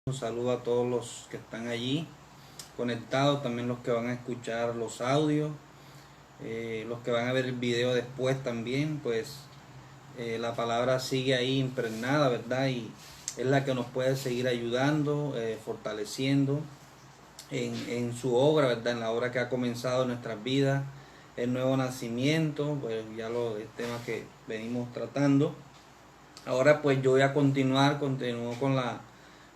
Un saludo a todos los que están allí conectados, también los que van a escuchar los audios, los que van a ver el video después también, pues la palabra sigue ahí impregnada, ¿verdad? Y es la que nos puede seguir ayudando, fortaleciendo en su obra, ¿verdad? En la obra que ha comenzado en nuestras vidas, el nuevo nacimiento, pues ya el tema que venimos tratando. Ahora pues yo voy a continúo con la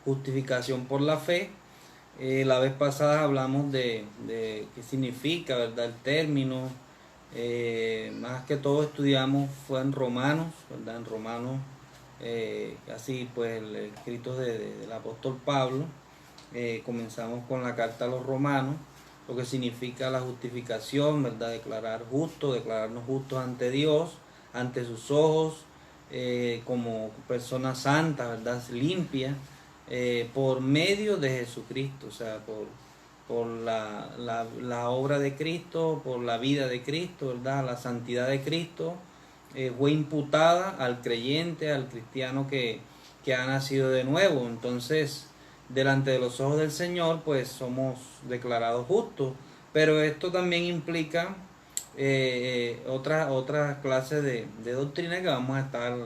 justificación por la fe. La vez pasada hablamos de qué significa, ¿verdad? El término. Más que todo estudiamos fue en Romanos, ¿verdad? En Romanos, así pues el escrito del apóstol Pablo. Comenzamos con la carta a los romanos, lo que significa la justificación, ¿verdad? Declararnos justos ante Dios, ante sus ojos, como personas santas, ¿verdad? Limpias, por medio de Jesucristo, o sea, por la obra de Cristo, por la vida de Cristo, ¿verdad? La santidad de Cristo fue imputada al creyente, al cristiano que ha nacido de nuevo. Entonces, delante de los ojos del Señor, pues somos declarados justos. Pero esto también implica otras clases de doctrina que vamos a estar,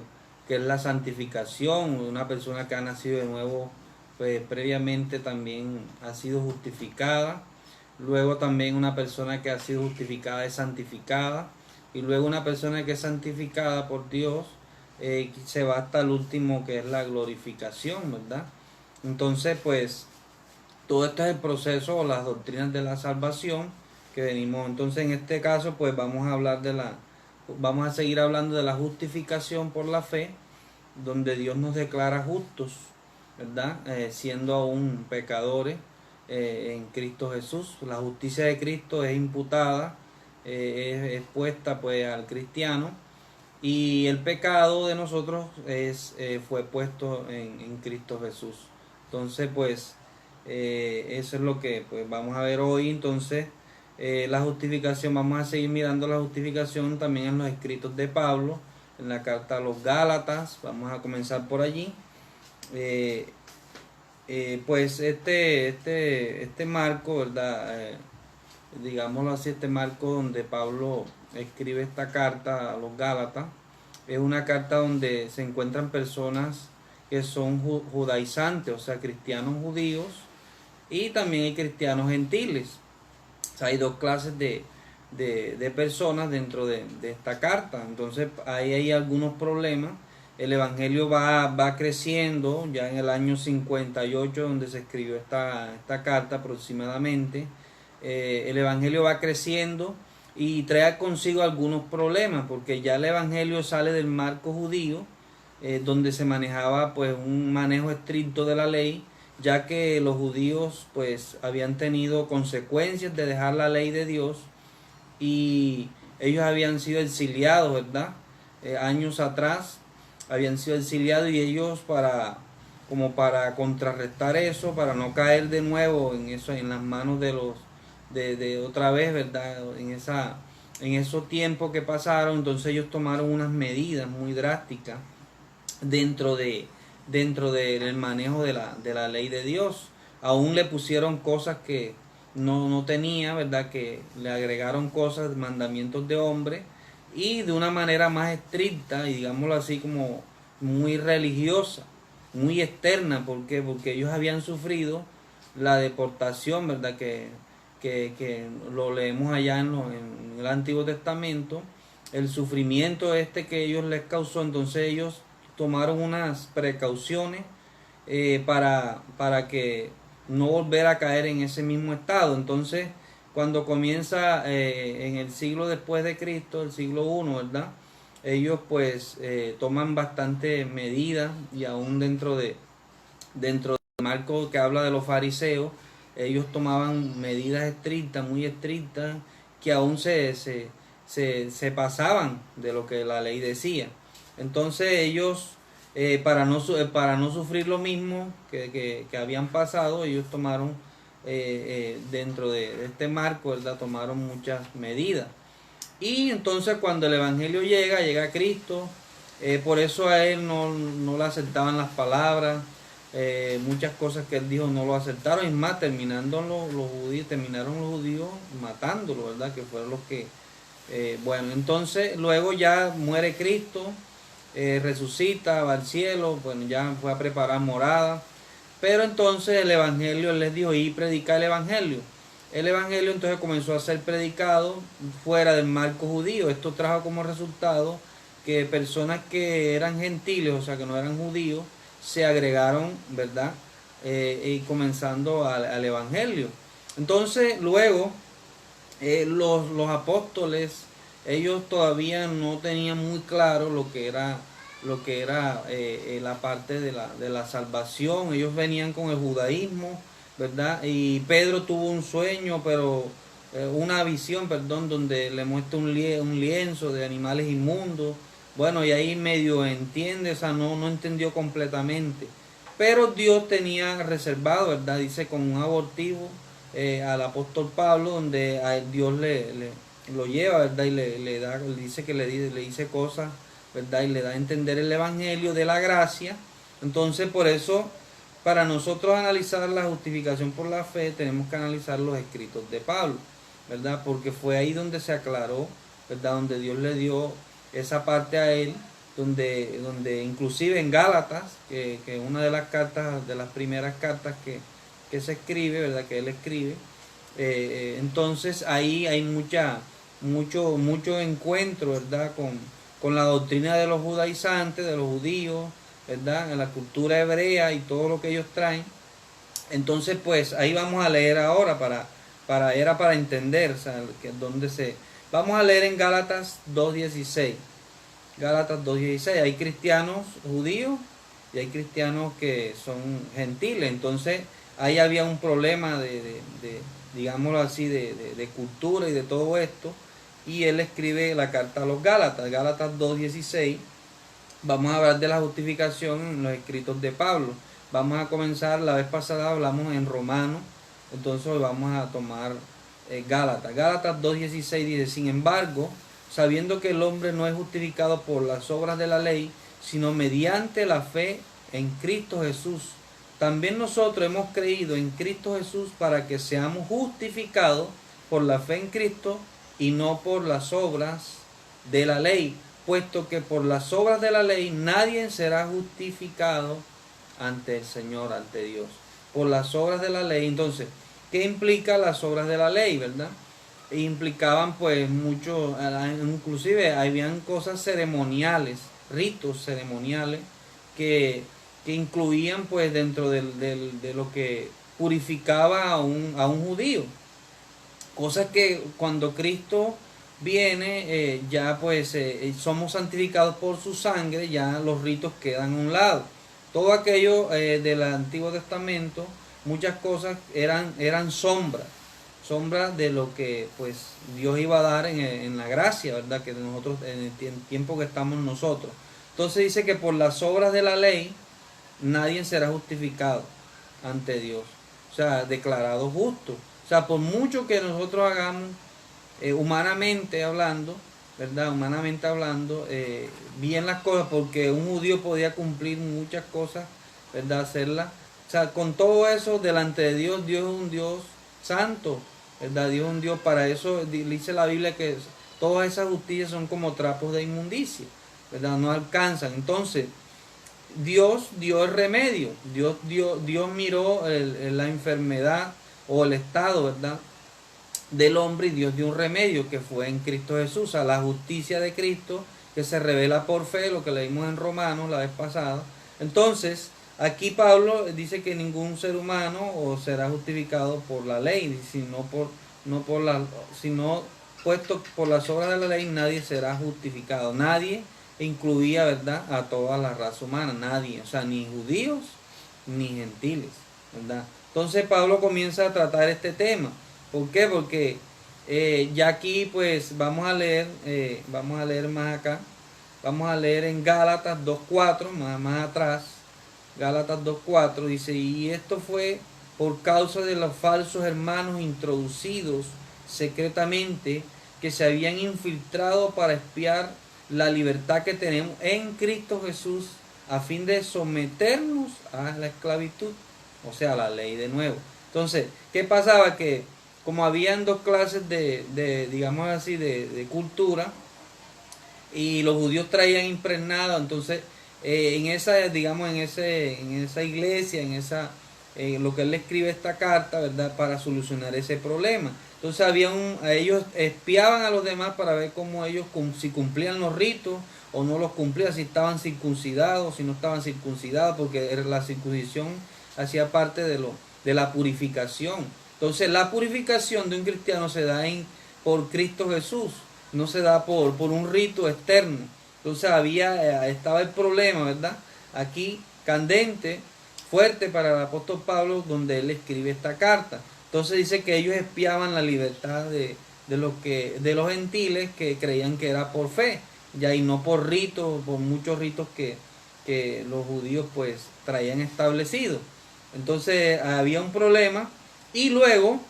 que es la santificación. Una persona que ha nacido de nuevo, pues previamente también ha sido justificada. Luego también una persona que ha sido justificada es santificada. Y luego una persona que es santificada por Dios se va hasta el último, que es la glorificación, ¿verdad? Entonces, pues, todo esto es el proceso o las doctrinas de la salvación que venimos. Entonces, en este caso, pues vamos a seguir hablando de la justificación por la fe, donde Dios nos declara justos, ¿verdad? Siendo aún pecadores en Cristo Jesús. La justicia de Cristo es imputada, es puesta pues al cristiano, y el pecado de nosotros fue puesto en Cristo Jesús. Entonces, pues, eso es lo que pues vamos a ver hoy. Entonces, la justificación, vamos a seguir mirando la justificación también en los escritos de Pablo, en la carta a los Gálatas. Vamos a comenzar por allí. Pues este marco, ¿verdad? Digámoslo así, este marco donde Pablo escribe esta carta a los Gálatas, es una carta donde se encuentran personas que son judaizantes, o sea, cristianos judíos, y también hay cristianos gentiles. O sea, hay dos clases de personas dentro de esta carta. Entonces ahí hay algunos problemas. El evangelio va creciendo, ya en el año 58 donde se escribió esta carta aproximadamente. El evangelio va creciendo y trae consigo algunos problemas, porque ya el evangelio sale del marco judío, donde se manejaba pues un manejo estricto de la ley, ya que los judíos pues habían tenido consecuencias de dejar la ley de Dios, y ellos habían sido exiliados, ¿verdad? Años atrás habían sido exiliados, y ellos como para contrarrestar eso, para no caer de nuevo en eso, en las manos de otra vez, ¿verdad? En esos tiempos que pasaron, entonces ellos tomaron unas medidas muy drásticas dentro del manejo de la ley de Dios. Aún le pusieron cosas que no tenía, ¿verdad? Que le agregaron cosas, mandamientos de hombre, y de una manera más estricta y digámoslo así como muy religiosa, muy externa. ¿Por qué? Porque ellos habían sufrido la deportación, ¿verdad? Que lo leemos allá en el Antiguo Testamento, el sufrimiento que ellos les causó. Entonces ellos tomaron unas precauciones para que no volver a caer en ese mismo estado. Entonces, cuando comienza en el siglo después de Cristo, el siglo I, ¿verdad? Ellos pues toman bastante medidas, y aún dentro del marco que habla de los fariseos, ellos tomaban medidas estrictas, muy estrictas, que aún se pasaban de lo que la ley decía. Entonces ellos, para no sufrir lo mismo que habían pasado, ellos tomaron, dentro de este marco, ¿verdad? Tomaron muchas medidas. Y entonces cuando el evangelio llega Cristo, por eso a él no le aceptaban las palabras, muchas cosas que él dijo no lo aceptaron, y más, terminaron los judíos matándolo, ¿verdad? Que fueron los que, bueno, entonces luego ya muere Cristo, resucita, va al cielo, bueno, ya fue a preparar morada, pero entonces el evangelio, él les dijo, y predicar el evangelio. El evangelio entonces comenzó a ser predicado fuera del marco judío. Esto trajo como resultado que personas que eran gentiles, o sea que no eran judíos, se agregaron, ¿verdad? Y comenzando al evangelio. Entonces luego los apóstoles, ellos todavía no tenían muy claro lo que era la parte de la salvación. Ellos venían con el judaísmo, ¿verdad? Y Pedro tuvo un sueño, pero una visión, perdón, donde le muestra un lienzo de animales inmundos. Bueno, y ahí medio entiende, o sea, no entendió completamente. Pero Dios tenía reservado, ¿verdad? Dice con un abortivo al apóstol Pablo, donde a él Dios le lo lleva, ¿verdad? Y le da, le dice que le dice cosas, ¿verdad? Y le da a entender el evangelio de la gracia. Entonces, por eso, para nosotros analizar la justificación por la fe, tenemos que analizar los escritos de Pablo, ¿verdad? Porque fue ahí donde se aclaró, ¿verdad? Donde Dios le dio esa parte a él, donde inclusive en Gálatas, que una de las cartas, de las primeras cartas que se escribe, ¿verdad? Que él escribe, entonces ahí hay mucho encuentro, ¿verdad? Con la doctrina de los judaizantes, de los judíos, ¿verdad? En la cultura hebrea y todo lo que ellos traen. Entonces, pues ahí vamos a leer ahora para entender, o sea, que donde se... Vamos a leer en Gálatas 2.16. Gálatas 2.16. Hay cristianos judíos y hay cristianos que son gentiles. Entonces, ahí había un problema digámoslo así, de cultura y de todo esto. Y él escribe la carta a los Gálatas, Gálatas 2.16. Vamos a hablar de la justificación en los escritos de Pablo. Vamos a comenzar, la vez pasada hablamos en Romanos, entonces hoy vamos a tomar Gálatas. Gálatas 2.16 dice, sin embargo, sabiendo que el hombre no es justificado por las obras de la ley, sino mediante la fe en Cristo Jesús. También nosotros hemos creído en Cristo Jesús para que seamos justificados por la fe en Cristo y no por las obras de la ley, puesto que por las obras de la ley nadie será justificado ante el Señor, ante Dios. Por las obras de la ley. Entonces, ¿qué implica las obras de la ley, verdad? Implicaban pues mucho, inclusive habían cosas ceremoniales, ritos ceremoniales que incluían pues dentro de lo que purificaba a un judío. Cosas que cuando Cristo viene, ya pues somos santificados por su sangre, ya los ritos quedan a un lado. Todo aquello del Antiguo Testamento, muchas cosas eran sombras de lo que pues Dios iba a dar en la gracia, ¿verdad? Que nosotros, en el tiempo que estamos nosotros. Entonces dice que por las obras de la ley nadie será justificado ante Dios, o sea, declarado justo. O sea, por mucho que nosotros hagamos, humanamente hablando, ¿verdad? Humanamente hablando, bien las cosas, porque un judío podía cumplir muchas cosas, ¿verdad? Hacerlas. O sea, con todo eso delante de Dios, Dios es un Dios santo, ¿verdad? Dios es un Dios, para eso dice la Biblia que todas esas justicias son como trapos de inmundicia, ¿verdad? No alcanzan. Entonces, Dios dio el remedio, Dios miró la enfermedad o el estado, ¿verdad?, del hombre, y Dios dio un remedio que fue en Cristo Jesús, a la justicia de Cristo que se revela por fe, lo que leímos en Romanos la vez pasada. Entonces, aquí Pablo dice que ningún ser humano será justificado por la ley, sino puesto por las obras de la ley nadie será justificado. Nadie incluía, ¿verdad?, a toda la raza humana, nadie, o sea, ni judíos ni gentiles, ¿verdad? Entonces Pablo comienza a tratar este tema. ¿Por qué? Porque ya aquí pues vamos a leer más acá, vamos a leer en Gálatas 2.4, más atrás, Gálatas 2.4 dice, y esto fue por causa de los falsos hermanos introducidos secretamente, que se habían infiltrado para espiar la libertad que tenemos en Cristo Jesús a fin de someternos a la esclavitud, o sea, a la ley de nuevo. Entonces, ¿qué pasaba? Que como habían dos clases digamos así, de cultura, y los judíos traían impregnado, entonces en esa, digamos, en esa iglesia, lo que él le escribe esta carta, ¿verdad? Para solucionar ese problema. Entonces ellos espiaban a los demás para ver cómo ellos, si cumplían los ritos o no los cumplían, si estaban circuncidados, si no estaban circuncidados, porque la circuncisión hacía parte de la purificación. Entonces la purificación de un cristiano se da por Cristo Jesús, no se da por un rito externo. Entonces estaba el problema, ¿verdad? Aquí candente, fuerte para el apóstol Pablo, donde él escribe esta carta. Entonces dice que ellos espiaban la libertad de los gentiles, que creían que era por fe, ya, y no por ritos, por muchos ritos que los judíos pues traían establecidos. Entonces había un problema. Y luego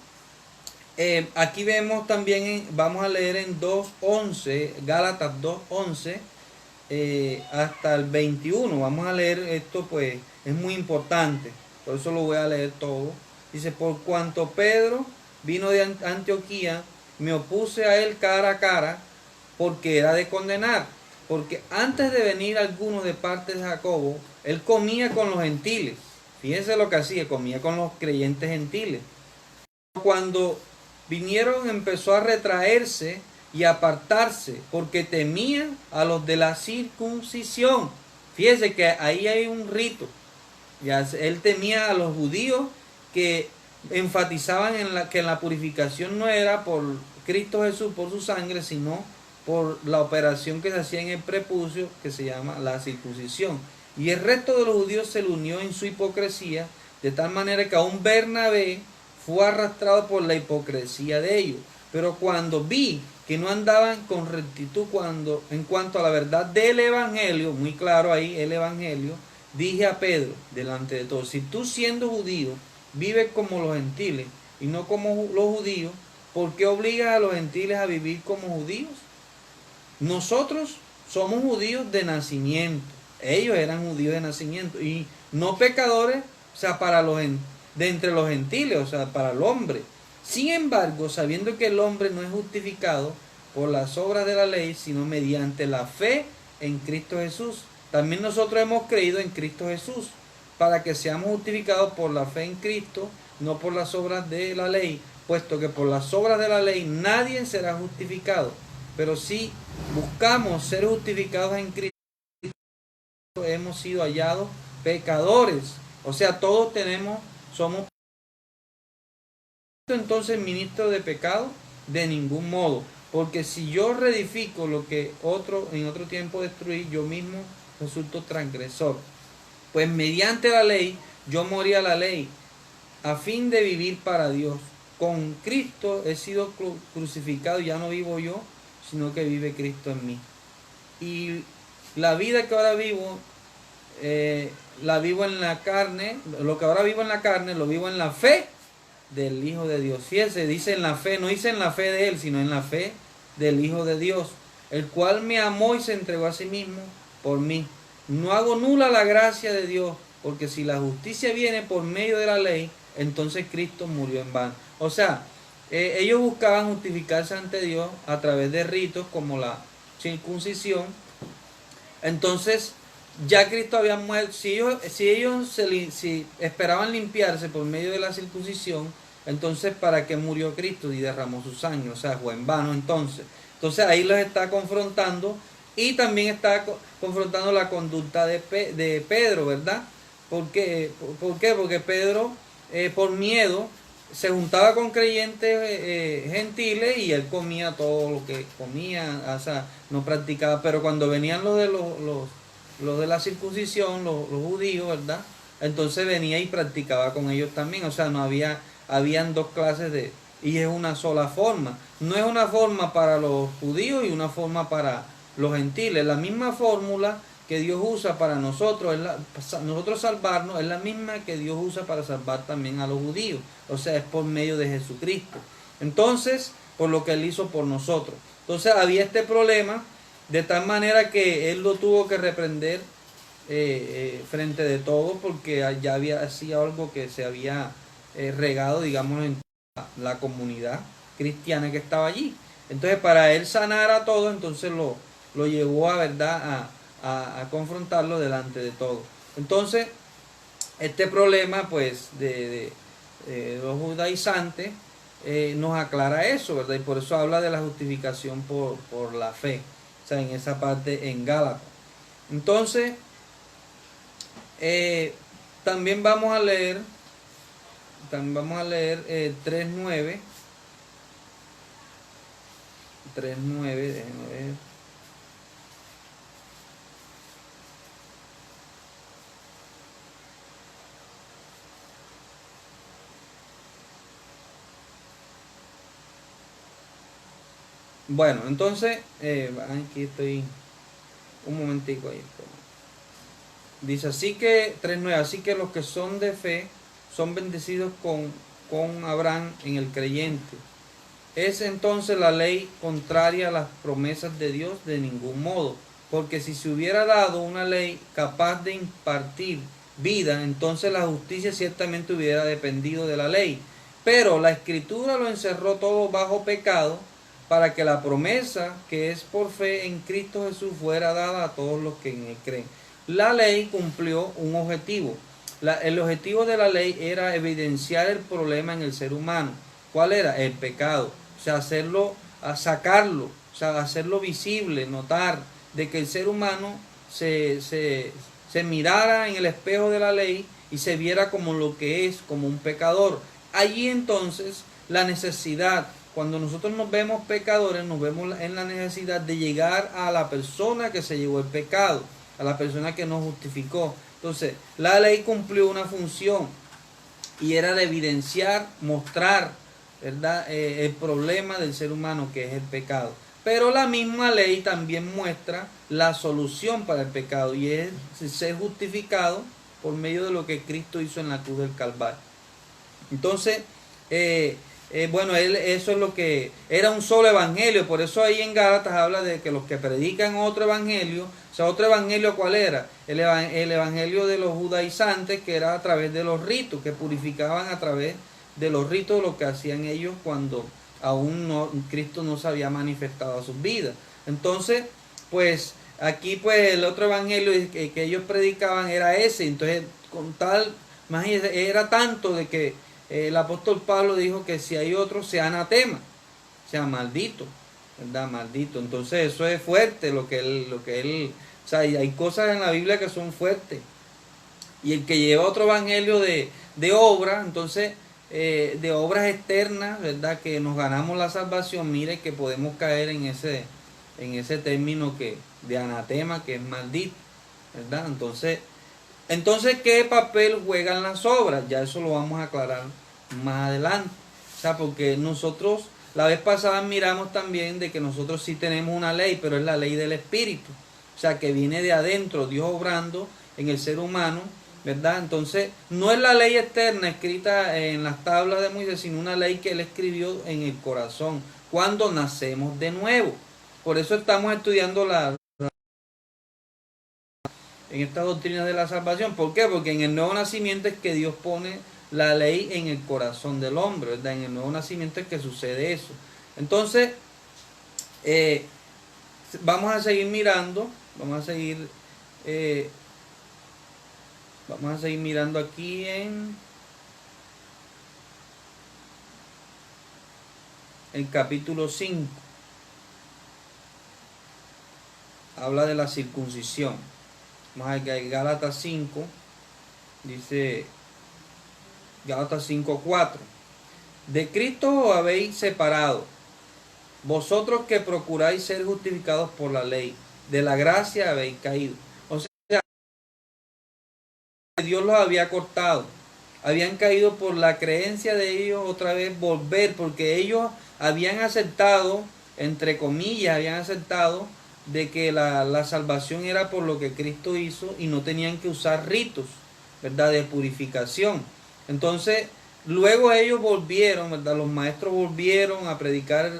aquí vemos también, vamos a leer en 2.11, Gálatas 2.11 hasta el 21. Vamos a leer esto, pues es muy importante, por eso lo voy a leer todo. Dice: por cuanto Pedro vino de Antioquía, me opuse a él cara a cara, porque era de condenar. Porque antes de venir algunos de parte de Jacobo, él comía con los gentiles. Fíjense lo que hacía, comía con los creyentes gentiles. Cuando vinieron, empezó a retraerse y apartarse, porque temía a los de la circuncisión. Fíjense que ahí hay un rito. Ya, él temía a los judíos, que enfatizaban que la purificación no era por Cristo Jesús, por su sangre, sino por la operación que se hacía en el prepucio, que se llama la circuncisión. Y el resto de los judíos se le unió en su hipocresía, de tal manera que aún Bernabé fue arrastrado por la hipocresía de ellos. Pero cuando vi que no andaban con rectitud en cuanto a la verdad del evangelio, muy claro ahí el evangelio, dije a Pedro delante de todos: si tú, siendo judío, vives como los gentiles y no como los judíos, ¿por qué obligas a los gentiles a vivir como judíos? Nosotros somos judíos de nacimiento, ellos eran judíos de nacimiento, y no pecadores, o sea, de entre los gentiles, o sea, para el hombre. Sin embargo, sabiendo que el hombre no es justificado por las obras de la ley, sino mediante la fe en Cristo Jesús, también nosotros hemos creído en Cristo Jesús, para que seamos justificados por la fe en Cristo, no por las obras de la ley, puesto que por las obras de la ley nadie será justificado. Pero si buscamos ser justificados en Cristo, hemos sido hallados pecadores. O sea, todos somos entonces ministros de pecado, de ningún modo. Porque si yo reedifico lo que en otro tiempo destruí, yo mismo resulto transgresor. Pues mediante la ley, yo morí a la ley, a fin de vivir para Dios. Con Cristo he sido crucificado, ya no vivo yo, sino que vive Cristo en mí. Y la vida que ahora vivo, la vivo en la carne. Lo que ahora vivo en la carne, lo vivo en la fe del Hijo de Dios. Fíjense, dice en la fe, no dice en la fe de Él, sino en la fe del Hijo de Dios, el cual me amó y se entregó a sí mismo por mí. No hago nula la gracia de Dios, porque si la justicia viene por medio de la ley, entonces Cristo murió en vano. O sea, ellos buscaban justificarse ante Dios a través de ritos como la circuncisión. Entonces, ya Cristo había muerto. Si ellos si esperaban limpiarse por medio de la circuncisión, entonces ¿para qué murió Cristo y derramó su sangre? O sea, fue en vano entonces. Entonces ahí los está confrontando, y también está confrontando la conducta de Pedro, ¿verdad? ¿Por qué? Porque Pedro, por miedo, se juntaba con creyentes gentiles, y él comía todo lo que comía, o sea, no practicaba. Pero cuando venían los de la circuncisión, los judíos, ¿verdad? Entonces venía y practicaba con ellos también. O sea, habían dos clases y es una sola forma. No es una forma para los judíos y una forma para los gentiles. La misma fórmula que Dios usa para nosotros salvarnos, es la misma que Dios usa para salvar también a los judíos. O sea, es por medio de Jesucristo. Entonces, por lo que Él hizo por nosotros. Entonces había este problema, de tal manera que Él lo tuvo que reprender frente de todo, porque ya había sido algo que se había regado, digamos, en la comunidad cristiana que estaba allí. Entonces, para él sanar a todo, entonces lo llevó a verdad a confrontarlo delante de todo. Entonces, este problema, pues, de los judaizantes nos aclara eso, ¿verdad? Y por eso habla de la justificación por la fe, o sea, en esa parte en Gálatas. Entonces, también vamos a leer, 3.9, 3.9, déjenme ver. Bueno, entonces, aquí estoy un momentico ahí. Dice, así que, 3.9, así que los que son de fe son bendecidos con Abraham en el creyente. ¿Es entonces la ley contraria a las promesas de Dios? De ningún modo, porque si se hubiera dado una ley capaz de impartir vida, entonces la justicia ciertamente hubiera dependido de la ley. Pero la Escritura lo encerró todo bajo pecado, para que la promesa que es por fe en Cristo Jesús fuera dada a todos los que en él creen. La ley cumplió un objetivo. El objetivo de la ley era evidenciar el problema en el ser humano. ¿Cuál era? El pecado. O sea, sacarlo, o sea, hacerlo visible, notar de que el ser humano se mirara en el espejo de la ley y se viera como lo que es, como un pecador. Allí entonces la necesidad, cuando nosotros nos vemos pecadores, nos vemos en la necesidad de llegar a la persona que se llevó el pecado, a la persona que nos justificó. Entonces, la ley cumplió una función y era de evidenciar, mostrar, ¿verdad? El problema del ser humano, que es el pecado. Pero la misma ley también muestra la solución para el pecado, y es ser justificado por medio de lo que Cristo hizo en la cruz del Calvario. Entonces, bueno, eso es lo que era, un solo evangelio. Por eso ahí en Gálatas habla de que los que predican otro evangelio, o sea, otro evangelio, ¿cuál era? El evangelio de los judaizantes, que era a través de los ritos, que purificaban a través de los ritos, lo que hacían ellos cuando aún Cristo no se había manifestado a sus vidas. Entonces, pues aquí pues el otro evangelio que ellos predicaban era ese. Entonces, con tal, imagínense, era tanto de que el apóstol Pablo dijo que si hay otro, sea anatema, sea maldito, ¿verdad? Maldito. Entonces eso es fuerte lo que él, o sea, hay cosas en la Biblia que son fuertes. Y el que lleva otro evangelio de obra, entonces, de obras externas, ¿verdad? Que nos ganamos la salvación, mire que podemos caer en ese término de anatema, que es maldito, ¿verdad? Entonces, ¿qué papel juegan las obras? Ya eso lo vamos a aclarar más adelante. O sea, porque nosotros, la vez pasada miramos también de que nosotros sí tenemos una ley, pero es la ley del Espíritu. O sea, que viene de adentro, Dios obrando en el ser humano, ¿verdad? Entonces, no es la ley externa escrita en las tablas de Moisés, sino una ley que Él escribió en el corazón, cuando nacemos de nuevo. Por eso estamos estudiando en esta doctrina de la salvación. ¿Por qué? Porque en el nuevo nacimiento es que Dios pone la ley en el corazón del hombre, ¿verdad? En el nuevo nacimiento es que sucede eso. Entonces, vamos a seguir mirando, vamos a seguir mirando aquí en el capítulo 5. Habla de la circuncisión. Vamos a ver, Gálatas 5, dice Gálatas 5:4. De Cristo os habéis separado, vosotros que procuráis ser justificados por la ley, de la gracia habéis caído. O sea, Dios los había cortado, habían caído por la creencia de ellos otra vez volver, porque ellos habían aceptado, entre comillas, habían aceptado de que la salvación era por lo que Cristo hizo y no tenían que usar ritos, ¿verdad? De purificación. Entonces, luego ellos volvieron, ¿verdad? Los maestros volvieron a predicar,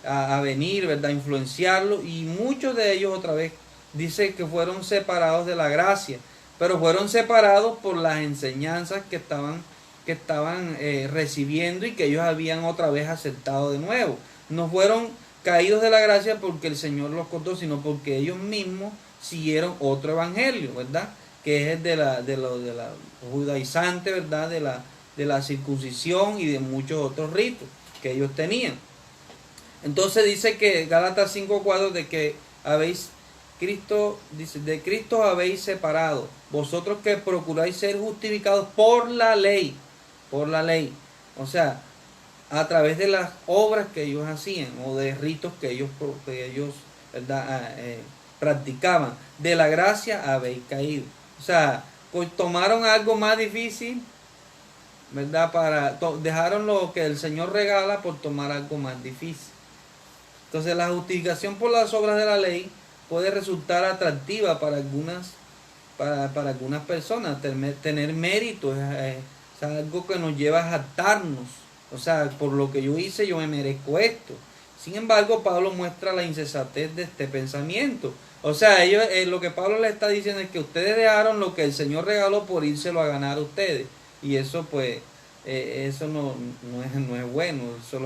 a venir, ¿verdad? A influenciarlo, y muchos de ellos otra vez dice que fueron separados de la gracia. pero fueron separados por las enseñanzas que estaban recibiendo y que ellos habían otra vez aceptado de nuevo. No fueron caídos de la gracia porque el Señor los cortó, sino porque ellos mismos siguieron otro evangelio, ¿verdad? Que es el de la judaizante, ¿verdad? De la circuncisión y de muchos otros ritos que ellos tenían. Entonces dice que Gálatas 5:4 de que Cristo, dice, de Cristo habéis separado, vosotros que procuráis ser justificados por la ley, o sea, a través de las obras que ellos hacían o de ritos que ellos ¿verdad? Practicaban, de la gracia habéis caído. O sea, pues tomaron algo más difícil, ¿verdad? Dejaron lo que el Señor regala por tomar algo más difícil. Entonces la justificación por las obras de la ley puede resultar atractiva para algunas personas. Tener mérito es algo que nos lleva a jactarnos. O sea, por lo que yo hice, yo me merezco esto. Sin embargo, Pablo muestra la insensatez de este pensamiento. O sea, lo que Pablo le está diciendo es que ustedes dejaron lo que el Señor regaló por írselo a ganar a ustedes. Y eso pues, eso no es bueno, eso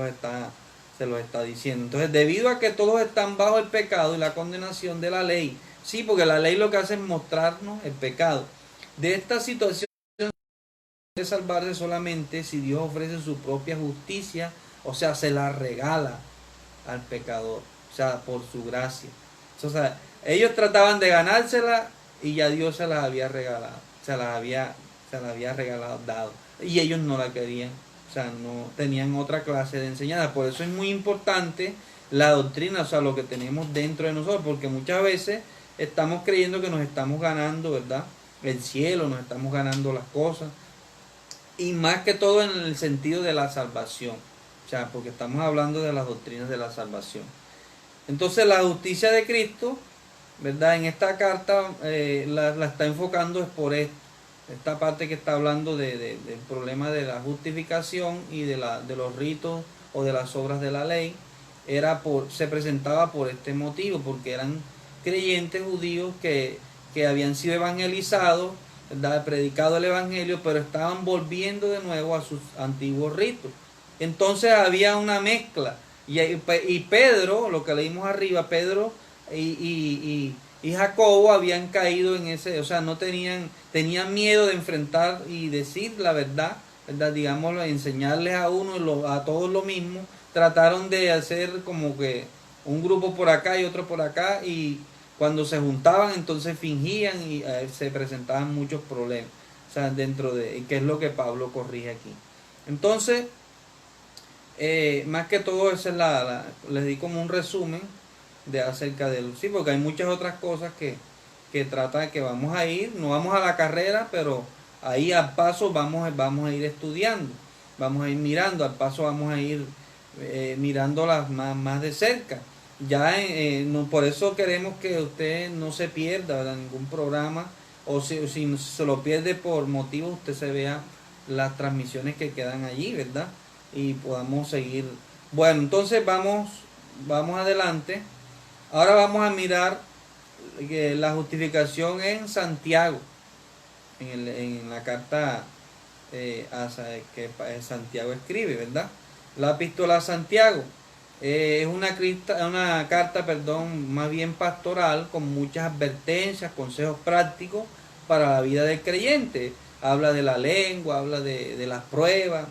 se lo está diciendo. Entonces, debido a que todos están bajo el pecado y la condenación de la ley, sí, porque la ley lo que hace es mostrarnos el pecado. De esta situación puede salvarse solamente si Dios ofrece su propia justicia, o sea, se la regala al pecador, o sea, por su gracia. O sea, ellos trataban de ganársela y ya Dios se las había regalado, se las había regalado, dado, y ellos no la querían. O sea, no tenían otra clase de enseñanza. Por eso es muy importante la doctrina, o sea, lo que tenemos dentro de nosotros, porque muchas veces estamos creyendo que nos estamos ganando, ¿verdad? El cielo, nos estamos ganando las cosas, y más que todo en el sentido de la salvación, o sea, porque estamos hablando de las doctrinas de la salvación. Entonces la justicia de Cristo, ¿verdad? En esta carta la está enfocando es por esto. Esta parte que está hablando del problema de la justificación y de los ritos o de las obras de la ley, se presentaba por este motivo, porque eran creyentes judíos que habían sido evangelizados, ¿verdad? Predicado el evangelio, pero estaban volviendo de nuevo a sus antiguos ritos. Entonces había una mezcla. Y Pedro, lo que leímos arriba, Pedro y Jacobo habían caído en ese, o sea, tenían miedo de enfrentar y decir la verdad, digámoslo, enseñarles a uno, a todos lo mismo. Trataron de hacer como que un grupo por acá y otro por acá, y cuando se juntaban entonces fingían y se presentaban muchos problemas, o sea, que es lo que Pablo corrige aquí. Entonces, más que todo, les di como un resumen de acerca de sí, porque hay muchas otras cosas que trata que vamos a ir, no vamos a la carrera, pero ahí al paso vamos a ir estudiando, vamos a ir mirando, al paso vamos a ir mirándolas más de cerca. Ya por eso queremos que usted no se pierda, ¿verdad?, ningún programa, o si se lo pierde por motivos, usted se vea las transmisiones que quedan allí, ¿verdad? Y podamos seguir. Bueno, entonces vamos adelante. Ahora vamos a mirar la justificación en Santiago, en la carta que Santiago escribe, ¿verdad? La epístola a Santiago es una carta, más bien pastoral, con muchas advertencias, consejos prácticos para la vida del creyente. Habla de la lengua, habla de las pruebas,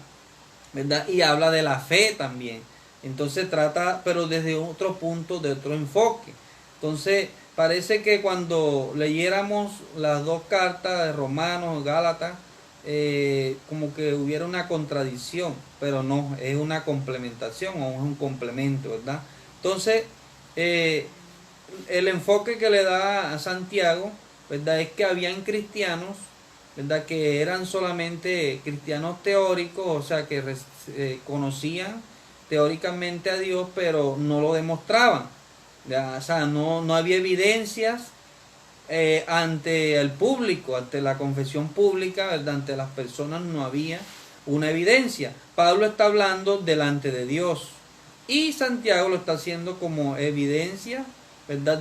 ¿verdad? Y habla de la fe también. Entonces trata, pero desde otro punto, de otro enfoque. Entonces parece que cuando leyéramos las dos cartas de Romanos, Gálatas, como que hubiera una contradicción, pero no, es una complementación o es un complemento, ¿verdad? Entonces, el enfoque que le da a Santiago, ¿verdad?, es que habían cristianos, ¿verdad?, que eran solamente cristianos teóricos, o sea, que conocían teóricamente a Dios, pero no lo demostraban, ¿ya? O sea, no había evidencias ante el público, ante la confesión pública, ¿verdad?, ante las personas no había una evidencia. Pablo está hablando delante de Dios y Santiago lo está haciendo como evidencia, ¿verdad?,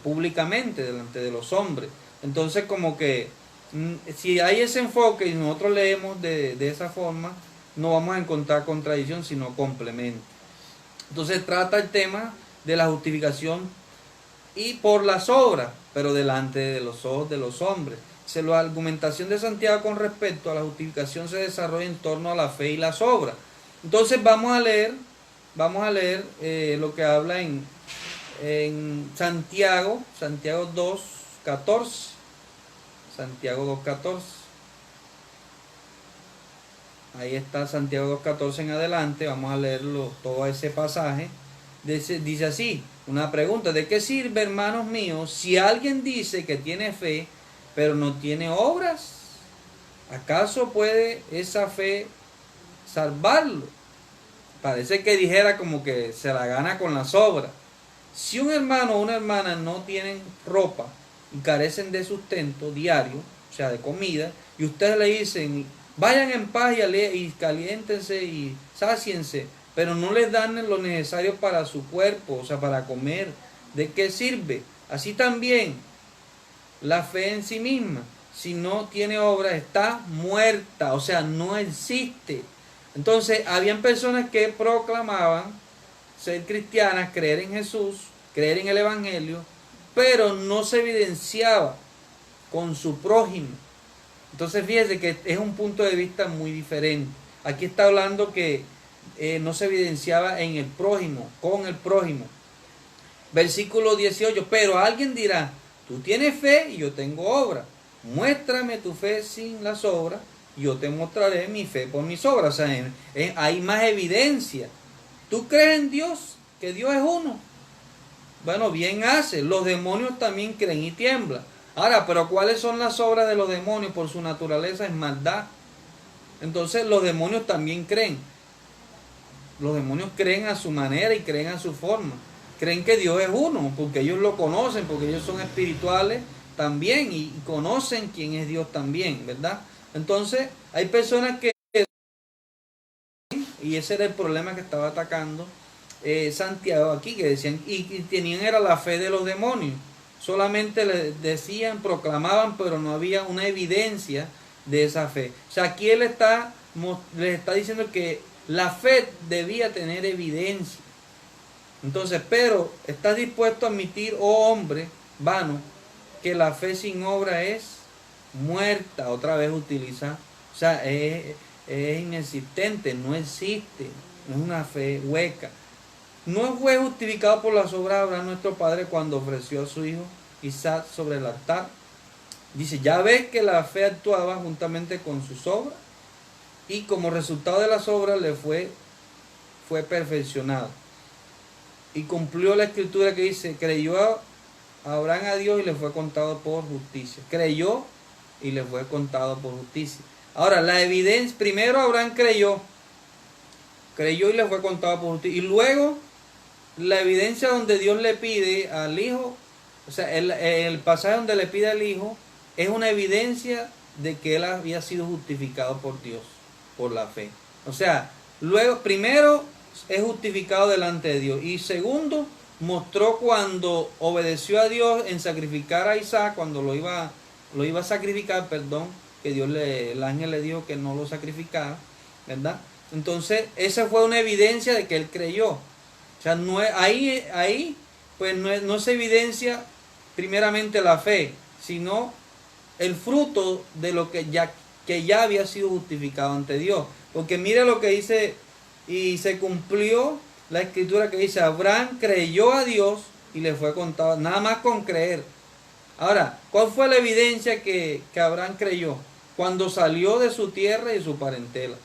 públicamente, delante de los hombres. Entonces como que si hay ese enfoque y nosotros leemos de esa forma, no vamos a encontrar contradicción, sino complemento. Entonces trata el tema de la justificación y por las obras, pero delante de los ojos de los hombres. La argumentación de Santiago con respecto a la justificación se desarrolla en torno a la fe y las obras. Entonces vamos a leer lo que habla en Santiago 2:14. Santiago 2:14. Ahí está Santiago 2:14 en adelante. Vamos a leerlo todo ese pasaje. Dice así, una pregunta: ¿de qué sirve, hermanos míos, si alguien dice que tiene fe, pero no tiene obras? ¿Acaso puede esa fe salvarlo? Parece que dijera como que se la gana con las obras. Si un hermano o una hermana no tienen ropa y carecen de sustento diario, o sea, de comida, y ustedes le dicen, vayan en paz y caliéntense y sáciense, pero no les dan lo necesario para su cuerpo, o sea, para comer, ¿de qué sirve? Así también la fe en sí misma, si no tiene obra, está muerta, o sea, no existe. Entonces, habían personas que proclamaban ser cristianas, creer en Jesús, creer en el Evangelio, pero no se evidenciaba con su prójimo. Entonces, fíjese que es un punto de vista muy diferente. Aquí está hablando que no se evidenciaba en el prójimo, con el prójimo. Versículo 18, pero alguien dirá, tú tienes fe y yo tengo obra. Muéstrame tu fe sin las obras, y yo te mostraré mi fe por mis obras. O sea, hay más evidencia. ¿Tú crees en Dios? Que Dios es uno. Bueno, bien hace. Los demonios también creen y tiemblan. Ahora, pero ¿cuáles son las obras de los demonios? Por su naturaleza es maldad. Entonces los demonios también creen. Los demonios creen a su manera y creen a su forma. Creen que Dios es uno, porque ellos lo conocen, porque ellos son espirituales también y conocen quién es Dios también, ¿verdad? Entonces, hay personas que, y ese era el problema que estaba atacando Santiago aquí, que decían, y tenían era la fe de los demonios. Solamente le decían, proclamaban, pero no había una evidencia de esa fe. O sea, aquí les está diciendo que la fe debía tener evidencia. Entonces, pero ¿estás dispuesto a admitir, oh hombre vano, que la fe sin obra es muerta? Otra vez utiliza, o sea, es inexistente, no existe, es una fe hueca. No fue justificado por las obras de Abraham nuestro padre cuando ofreció a su hijo Isaac sobre el altar. Dice, ya ves que la fe actuaba juntamente con sus obras, y como resultado de las obras le fue perfeccionado. Y cumplió la escritura que dice, creyó Abraham a Dios y le fue contado por justicia. Creyó y le fue contado por justicia. Ahora, la evidencia, primero Abraham creyó y le fue contado por justicia. Y luego, la evidencia donde Dios le pide al hijo, o sea, el pasaje donde le pide al hijo, es una evidencia de que él había sido justificado por Dios, por la fe. O sea, luego, primero es justificado delante de Dios. Y segundo, mostró cuando obedeció a Dios en sacrificar a Isaac, cuando lo iba a sacrificar, que el ángel le dijo que no lo sacrificara, ¿verdad? Entonces, esa fue una evidencia de que él creyó. O sea, no es, ahí pues no se evidencia primeramente la fe, sino el fruto de lo que ya había sido justificado ante Dios. Porque mire lo que dice, y se cumplió la escritura que dice, Abraham creyó a Dios y le fue contado, nada más con creer. Ahora, ¿cuál fue la evidencia que Abraham creyó? Cuando salió de su tierra y su parentela.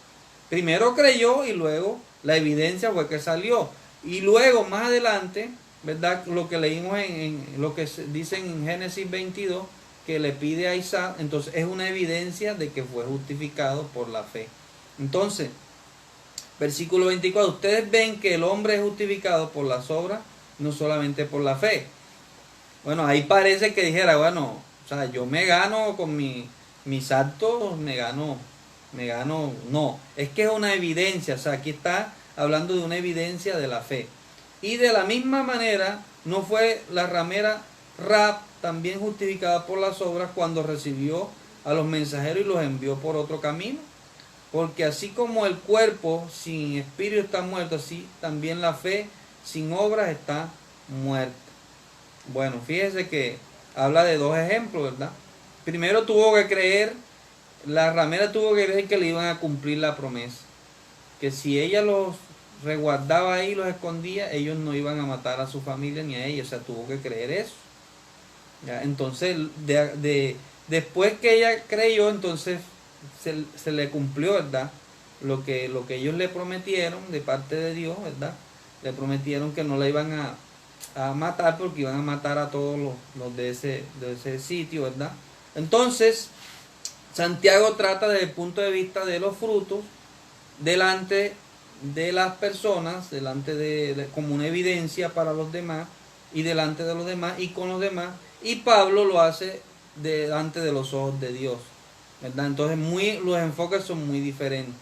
Primero creyó y luego la evidencia fue que salió. Y luego, más adelante, ¿verdad? Lo que leímos en lo que dicen en Génesis 22, que le pide a Isaac, entonces es una evidencia de que fue justificado por la fe. Entonces, versículo 24, ustedes ven que el hombre es justificado por las obras, no solamente por la fe. Bueno, ahí parece que dijera, bueno, o sea, yo me gano con mis actos, me gano, no, es que es una evidencia, o sea, aquí está hablando de una evidencia de la fe. Y de la misma manera, no fue la ramera Rahab también justificada por las obras cuando recibió a los mensajeros y los envió por otro camino. Porque así como el cuerpo sin espíritu está muerto, así también la fe sin obras está muerta. Bueno, fíjese que habla de dos ejemplos, ¿verdad? Primero tuvo que creer, la ramera tuvo que creer que le iban a cumplir la promesa. Que si ella los resguardaba ahí, los escondía, ellos no iban a matar a su familia ni a ella. O sea, tuvo que creer eso. ¿Ya? Entonces, después que ella creyó, entonces se le cumplió, ¿verdad? Lo que ellos le prometieron de parte de Dios, ¿verdad? Le prometieron que no la iban a matar porque iban a matar a todos los de ese sitio, ¿verdad? Entonces, Santiago trata desde el punto de vista de los frutos delante de las personas, delante como una evidencia para los demás y delante de los demás y con los demás, y Pablo lo hace delante de los ojos de Dios, ¿verdad? Entonces los enfoques son muy diferentes.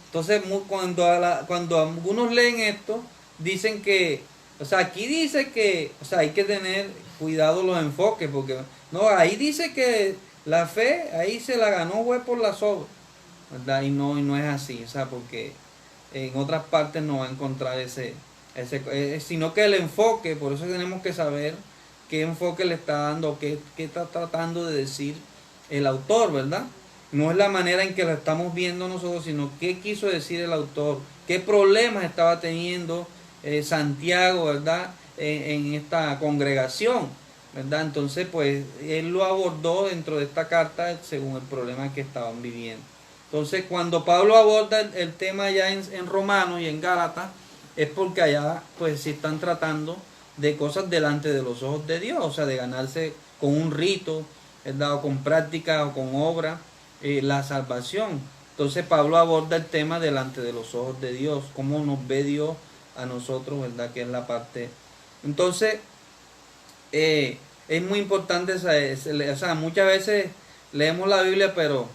Entonces cuando algunos leen esto, dicen que, o sea, aquí dice que, o sea, hay que tener cuidado los enfoques, porque no, ahí dice que la fe, ahí se la ganó fue por las obras, ¿verdad? Y no es así, o sea, porque en otras partes no va a encontrar sino que el enfoque, por eso tenemos que saber qué enfoque le está dando, qué está tratando de decir el autor, ¿verdad? No es la manera en que lo estamos viendo nosotros, sino qué quiso decir el autor, qué problemas estaba teniendo Santiago, ¿verdad? En esta congregación, ¿verdad? Entonces, pues, él lo abordó dentro de esta carta según el problema que estaban viviendo. Entonces, cuando Pablo aborda el tema allá en Romanos y en Gálatas, es porque allá, pues, se están tratando de cosas delante de los ojos de Dios, o sea, de ganarse con un rito, ¿verdad? O con práctica o con obra, la salvación. Entonces, Pablo aborda el tema delante de los ojos de Dios, cómo nos ve Dios a nosotros, ¿verdad? Que es la parte. Entonces, es muy importante, o sea, muchas veces leemos la Biblia, pero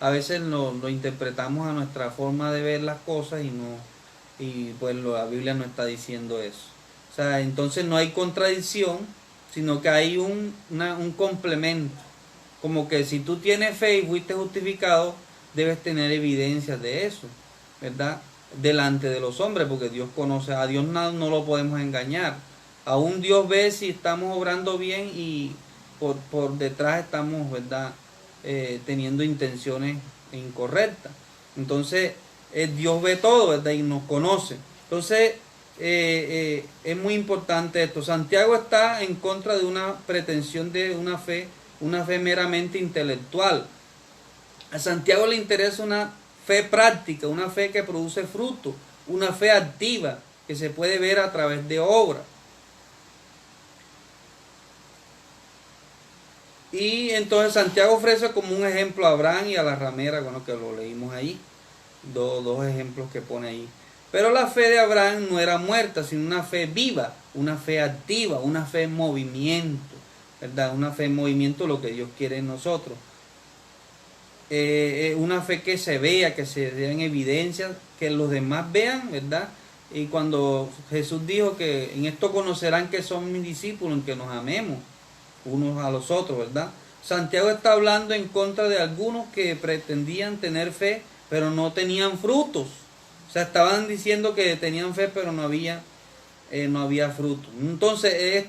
a veces lo interpretamos a nuestra forma de ver las cosas y pues la Biblia no está diciendo eso. O sea, entonces no hay contradicción, sino que hay un complemento. Como que si tú tienes fe y fuiste justificado, debes tener evidencias de eso, ¿verdad? Delante de los hombres, porque Dios conoce, a Dios no lo podemos engañar. Aún Dios ve si estamos obrando bien y por detrás estamos, ¿verdad? Teniendo intenciones incorrectas. Entonces, Dios ve todo, ¿verdad? Y nos conoce. Entonces, es muy importante esto. Santiago está en contra de una pretensión de una fe meramente intelectual. A Santiago le interesa una fe práctica, una fe que produce fruto, una fe activa que se puede ver a través de obras. Y entonces Santiago ofrece como un ejemplo a Abraham y a la ramera, bueno, que lo leímos ahí, dos ejemplos que pone ahí. Pero la fe de Abraham no era muerta, sino una fe viva, una fe activa, una fe en movimiento, ¿verdad? Una fe en movimiento, lo que Dios quiere en nosotros. Una fe que se vea, que se den evidencias, que los demás vean, ¿verdad? Y cuando Jesús dijo que en esto conocerán que son mis discípulos, en que nos amemos unos a los otros, ¿verdad? Santiago está hablando en contra de algunos que pretendían tener fe, pero no tenían frutos. O sea, estaban diciendo que tenían fe, pero no había frutos. Entonces,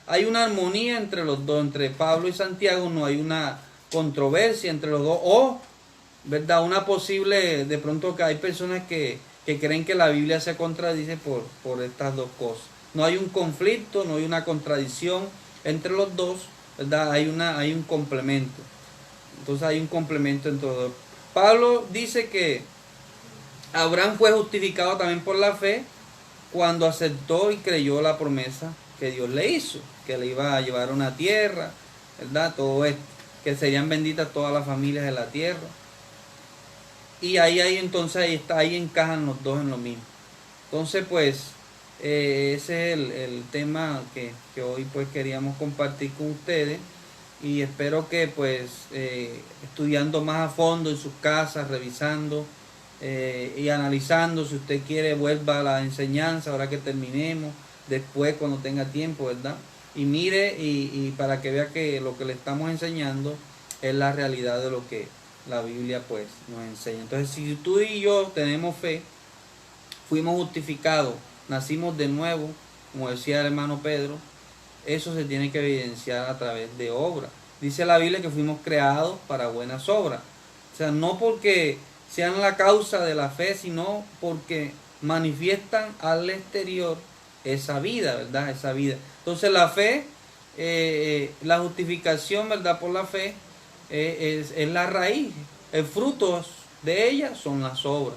hay una armonía entre los dos, entre Pablo y Santiago, no hay una controversia entre los dos, o, ¿verdad? Una posible, de pronto que hay personas que creen que la Biblia se contradice por estas dos cosas. No hay un conflicto, no hay una contradicción entre los dos, ¿verdad? Hay un complemento. Entonces hay un complemento entre los dos. Pablo dice que Abraham fue justificado también por la fe cuando aceptó y creyó la promesa que Dios le hizo, que le iba a llevar una tierra, ¿verdad? Todo esto, que serían benditas todas las familias de la tierra. Y entonces ahí encajan los dos en lo mismo. Entonces, pues, ese es el tema que hoy pues queríamos compartir con ustedes, y espero que pues estudiando más a fondo en sus casas, revisando y analizando, si usted quiere vuelva a la enseñanza ahora que terminemos, después cuando tenga tiempo, ¿verdad? y mire y para que vea que lo que le estamos enseñando es la realidad de lo que la Biblia pues nos enseña. Entonces, si tú y yo tenemos fe, fuimos justificados, nacimos de nuevo, como decía el hermano Pedro, eso se tiene que evidenciar a través de obras. Dice la Biblia que fuimos creados para buenas obras. O sea, no porque sean la causa de la fe, sino porque manifiestan al exterior esa vida, ¿verdad? Esa vida. Entonces la fe, la justificación, ¿verdad? Por la fe es la raíz. El fruto de ella son las obras.